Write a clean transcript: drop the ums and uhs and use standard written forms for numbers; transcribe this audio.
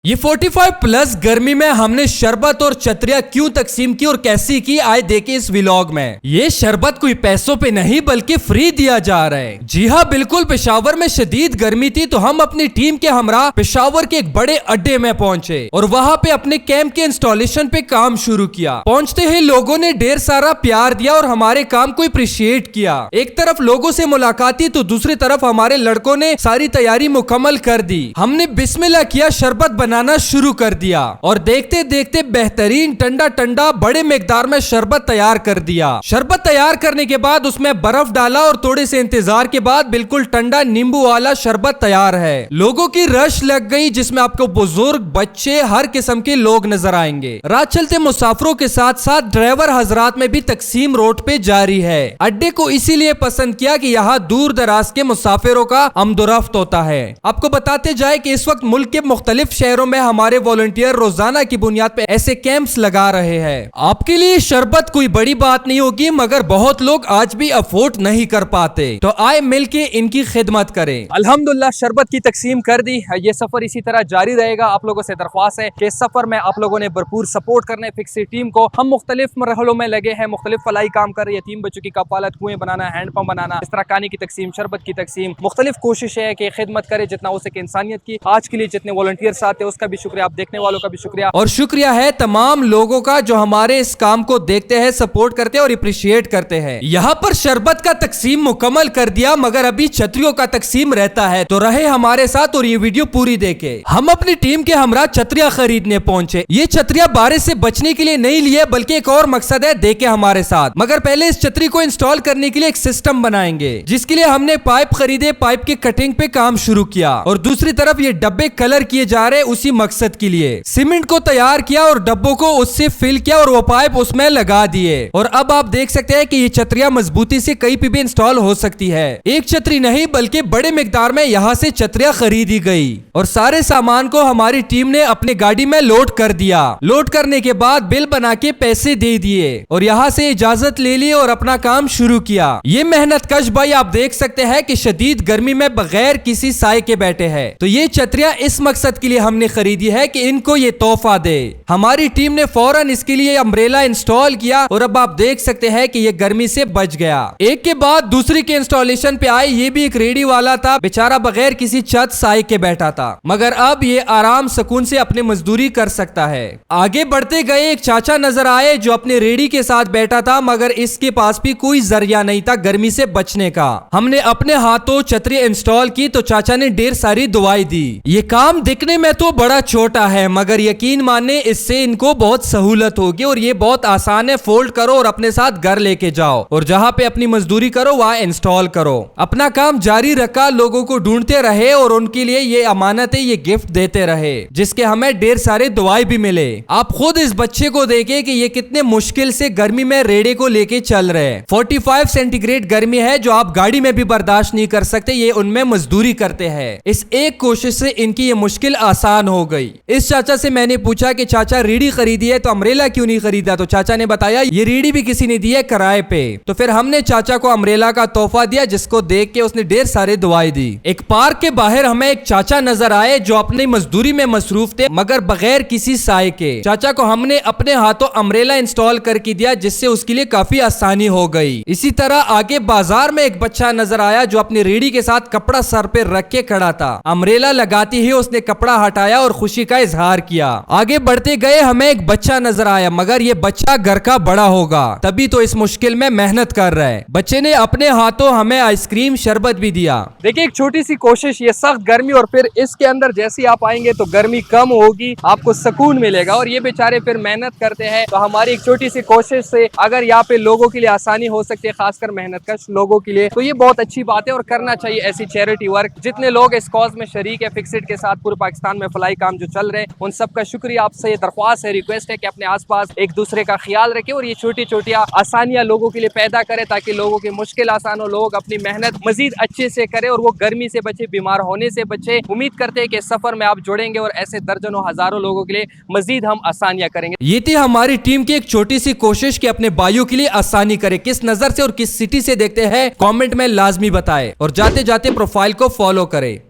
ये 45 प्लस गर्मी में हमने शरबत और छतरियां क्यों तकसीम की और कैसी की, आए देखे इस व्लॉग में। ये शरबत कोई पैसों पे नहीं बल्कि फ्री दिया जा रहा है। जी हाँ बिल्कुल, पेशावर में शदीद गर्मी थी तो हम अपनी टीम के हमरा पेशावर के एक बड़े अड्डे में पहुंचे और वहां पे अपने कैंप के इंस्टॉलेशन पे काम शुरू किया। पहुंचते ही लोगों ने ढेर सारा प्यार दिया और हमारे काम को अप्रिशिएट किया। एक तरफ लोगों से मुलाकात थी तो दूसरी तरफ हमारे लड़कों ने सारी तैयारी मुकम्मल कर दी। हमने बिस्मिल्लाह किया, शरबत बनाना शुरू कर दिया और देखते देखते बेहतरीन ठंडा ठंडा बड़े मिकदार में शरबत तैयार कर दिया। शरबत तैयार करने के बाद उसमें बर्फ डाला और थोड़े से इंतजार के बाद बिल्कुल ठंडा नींबू वाला शरबत तैयार है। लोगों की रश लग गई जिसमें आपको बुजुर्ग, बच्चे, हर किस्म के लोग नजर आएंगे। राह चलते मुसाफिरों के साथ साथ ड्राइवर हजरात में भी तकसीम रोड पे जारी है। अड्डे को इसीलिए पसंद किया कि यहाँ दूर दराज के मुसाफिरों का आमदोरफ्त होता है। आपको बताते जाए कि इस वक्त मुल्क के मुख्तलिफ शहरों में हमारे वॉलंटियर रोजाना की बुनियाद पे ऐसे कैंप्स लगा रहे हैं। आपके लिए शरबत कोई बड़ी बात नहीं होगी मगर बहुत लोग आज भी अफोर्ड नहीं कर पाते, तो आए मिलके इनकी खिदमत करें। अल्हम्दुलिल्लाह शरबत की तकसीम कर दी। ये सफर इसी तरह जारी रहेगा। आप लोगों से दरख्वास्त है कि इस सफर में आप लोगों ने भरपूर सपोर्ट करना है फिक्स टीम को। हम मुख्तलिफ मरहलों में लगे हैं, मुख्तलिफ फलाई काम कर रहे हैं। यतीम बच्चों की कफालत, कुएं बनाना, हैंड पंप बनाना, इस तरह खाने की तकसीम, शरबत की तकसीम, मुख्तलिफ कोशिश है कि खिदमत करे जितना हो सके इंसानियत की। आज के लिए जितने वॉलंटियर साथ है उसका भी शुक्रिया, आप देखने वालों का भी शुक्रिया और शुक्रिया है तमाम लोगों का जो हमारे इस काम को देखते हैं, सपोर्ट करते हैं और अप्रिशिएट करते हैं। यहाँ पर शरबत का तकसीम मुकम्मल कर दिया मगर अभी छतरियों का तकसीम रहता है, तो रहे हमारे साथ और ये वीडियो पूरी देखे। हम अपनी टीम के हमरा छतरियां खरीदने पहुंचे। ये छतरियां बारिश से बचने के लिए नहीं लिए बल्कि एक और मकसद है, देखे हमारे साथ। मगर पहले इस छतरी को इंस्टॉल करने के लिए एक सिस्टम बनाएंगे जिसके लिए हमने पाइप खरीदे, पाइप की कटिंग पे काम शुरू किया और दूसरी तरफ ये डब्बे कलर किए जा रहे उसी मकसद के लिए। सीमेंट को तैयार किया और डब्बों को उससे फिल किया और वो पाइप उसमें लगा दिए और अब आप देख सकते हैं कि ये छतरियां मजबूती से कहीं पे भी इंस्टॉल हो सकती है। एक छतरी नहीं बल्कि बड़े मिकदार में यहाँ से छतरियां खरीदी गई और सारे सामान को हमारी टीम ने अपने गाड़ी में लोड कर दिया। लोड करने के बाद बिल बना के पैसे दे दिए और यहाँ से इजाजत ले ली और अपना काम शुरू किया। ये मेहनत कश भाई आप देख सकते हैं कि शदीद गर्मी में बगैर किसी साए के बैठे हैं। तो ये छतरियां इस मकसद के लिए हमने खरीदी है कि इनको ये तोहफा दे। हमारी टीम ने फौरन इसके लिए अम्ब्रेला इंस्टॉल किया और अब आप देख सकते हैं कि ये गर्मी से बच गया। एक के बाद दूसरी के इंस्टॉलेशन पे आए। ये भी एक रेडी वाला था, बेचारा बगैर किसी छत साए के बैठा था मगर अब ये आराम सुकून से अपनी मजदूरी कर सकता है। आगे बढ़ते गए एक चाचा नजर आए जो अपने रेडी के साथ बैठा था मगर इसके पास भी कोई जरिया नहीं था गर्मी से बचने का। हमने अपने हाथों छतरी इंस्टॉल की तो चाचा ने ढेर सारी दुआई दी। ये काम दिखने में तो बड़ा छोटा है मगर यकीन माने इससे इनको बहुत सहूलत होगी और ये बहुत आसान है। फोल्ड करो और अपने साथ घर लेके जाओ और जहाँ पे अपनी मजदूरी करो वहाँ इंस्टॉल करो। अपना काम जारी रखा, लोगों को ढूंढते रहे और उनके लिए ये अमानत है, ये गिफ्ट देते रहे जिसके हमें ढेर सारे दुआई भी मिले। आप खुद इस बच्चे को देखे कि ये कितने मुश्किल से गर्मी में रेड़े को लेके चल रहे हैं। 45 सेंटीग्रेड गर्मी है जो आप गाड़ी में भी बर्दाश्त नहीं कर सकते, ये उनमें मजदूरी करते हैं। इस एक कोशिश से इनकी ये मुश्किल आसान हो गई। इस चाचा से मैंने पूछा कि चाचा रीढ़ी खरीदी है तो अम्ब्रेला क्यों नहीं खरीदा, तो चाचा ने बताया ये रीढ़ी भी किसी ने दी है किराए पे। तो फिर हमने चाचा को अम्ब्रेला का तोहफा दिया जिसको देख के उसने ढेर सारे दुआई दी। एक पार्क के बाहर हमें एक चाचा नजर आए जो अपनी मजदूरी में मसरूफ थे मगर बगैर किसी साए के। चाचा को हमने अपने हाथों अम्ब्रेला इंस्टॉल करके दिया जिससे उसके लिए काफी आसानी हो गई। इसी तरह आगे बाजार में एक बच्चा नजर आया जो अपनी रीढ़ी के साथ कपड़ा सर पे रख के खड़ा था। अम्ब्रेला लगाते ही उसने कपड़ा हटाया और खुशी का इजहार किया। आगे बढ़ते गए हमें एक बच्चा नजर आया मगर ये बच्चा घर का बड़ा होगा तभी तो इस मुश्किल में मेहनत कर रहा है। बच्चे ने अपने हाथों हमें आइसक्रीम शरबत भी दिया। देखिए एक छोटी सी कोशिश, ये सख्त गर्मी और फिर इसके अंदर जैसे आप आएंगे तो गर्मी कम होगी, आपको सुकून मिलेगा और ये बेचारे फिर मेहनत करते हैं। तो हमारी एक छोटी सी कोशिश से अगर यहाँ पे लोगों के लिए आसानी हो सकती है, खासकर मेहनत कश लोगों के लिए, तो ये बहुत अच्छी बात है और करना चाहिए ऐसी चैरिटी वर्क। जितने लोग इस कॉज में शरीक है फिक्सिट के साथ पूरे पाकिस्तान में फलाई काम जो चल रहे हैं उन सबका शुक्रिया। आपसे ये दरख्वास्त है, रिक्वेस्ट है कि अपने आसपास एक दूसरे का ख्याल रखें और ये छोटी छोटियां आसानियां लोगों के लिए पैदा करें ताकि लोगों की मुश्किल आसान हो, लोग अपनी मेहनत मजीद अच्छे से करें और वो गर्मी से बचे, बीमार होने से बचे। उम्मीद करते हैं कि सफर में आप जुड़ेंगे और ऐसे दर्जनों हजारों लोगों के लिए मजीद हम आसानियां करेंगे। ये थी हमारी टीम की एक छोटी सी कोशिश कि अपने भाइयों के लिए आसानी करे। किस नजर से और किस सिटी से देखते हैं कमेंट में लाजमी बताएं और जाते जाते प्रोफाइल को फॉलो करें।